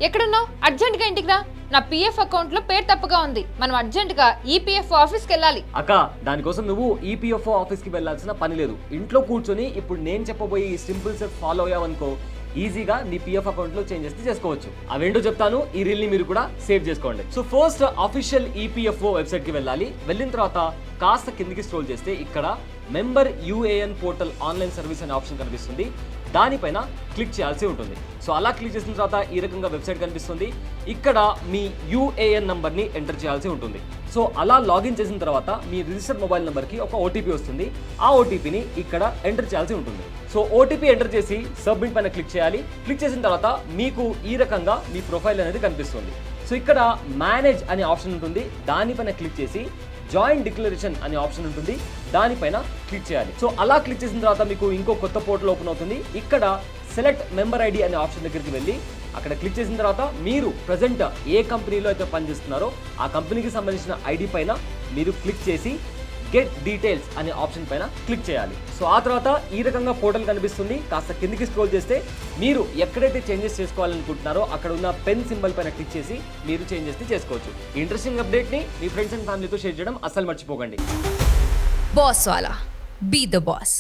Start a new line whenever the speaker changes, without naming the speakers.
ఎక్కడున్నావు? అర్జెంట్గా ఇంటికి రా. నా పిఎఫ్ అకౌంట్ లో పేరు తప్పుగా ఉంది. మనం అర్జెంట్గా ఈపీఎఫ్ ఆఫీస్కి వెళ్ళాలి.
అక్క, దానికోసం నువ్వు ఈపీఎఫ్ఓ ఆఫీస్కి వెళ్ళాల్సిన పని లేదు. ఇంట్లో కూర్చొని ఇప్పుడు నేను చెప్పబోయే ఈ సింపుల్ స్టెప్ ఫాలో అయ్యావనుకో, ఈజీగా నీ పిఎఫ్ అకౌంట్ లో చేంజెస్ చేసుకోవచ్చు. అవేంటో చెప్తాను, ఈ రీల్ ని మీరు కూడా సేవ్ చేసుకోండి. So first official EPFO website కి వెళ్ళాలి. వెళ్ళిన తర్వాత కాస్త కిందికి స్క్రోల్ చేస్తే ఇక్కడ member UAN portal online service అనే ఆప్షన్ కనిపిస్తుంది. దానిపైన క్లిక్ చేయాల్సి ఉంటుంది. సో అలా క్లిక్ చేసిన తర్వాత ఈ రకంగా వెబ్సైట్ కనిపిస్తుంది. ఇక్కడ మీ యూఏఎన్ నంబర్ని ఎంటర్ చేయాల్సి ఉంటుంది. సో అలా లాగిన్ చేసిన తర్వాత మీ రిజిస్టర్డ్ మొబైల్ నెంబర్కి ఒక ఓటీపీ వస్తుంది. ఆ ఓటీపీని ఇక్కడ ఎంటర్ చేయాల్సి ఉంటుంది. సో ఓటీపీ ఎంటర్ చేసి సబ్మిట్ పైన క్లిక్ చేయాలి. క్లిక్ చేసిన తర్వాత మీకు ఈ రకంగా మీ ప్రొఫైల్ అనేది కనిపిస్తుంది. సో ఇక్కడ మేనేజ్ అనే ఆప్షన్ ఉంటుంది. దానిపైన క్లిక్ చేసి జాయింట్ డిక్లరేషన్ అనే ఆప్షన్ ఉంటుంది. దానిపైన క్లిక్ చేయాలి. సో అలా క్లిక్ చేసిన తర్వాత మీకు ఇంకో కొత్త పోర్టల్ ఓపెన్ అవుతుంది. ఇక్కడ సెలెక్ట్ మెంబర్ ఐడి అనే ఆప్షన్ దగ్గరికి వెళ్ళి అక్కడ క్లిక్ చేసిన తర్వాత మీరు ప్రజెంట్ ఏ కంపెనీలో అయితే పనిచేస్తున్నారో ఆ కంపెనీకి సంబంధించిన ఐడి పైన మీరు క్లిక్ చేసి గెట్ డీటెయిల్స్ అనే ఆప్షన్ పైన క్లిక్ చేయాలి. సో ఆ తర్వాత ఈ రకంగా పోర్టల్ కనిపిస్తుంది. కాస్త కిందికి స్క్రోల్ చేస్తే మీరు ఎక్కడైతే చేంజెస్ చేసుకోవాలనుకుంటున్నారో అక్కడ ఉన్న పెన్ సింబల్ పైన క్లిక్ చేసి మీరు చేంజెస్ చేసుకోవచ్చు. ఇంట్రెస్టింగ్ అప్డేట్ ని మీ ఫ్రెండ్స్ అండ్ ఫ్యామిలీతో షేర్ చేయడం అస్సలు మర్చిపోకండి.
Boss Wala. Be the boss.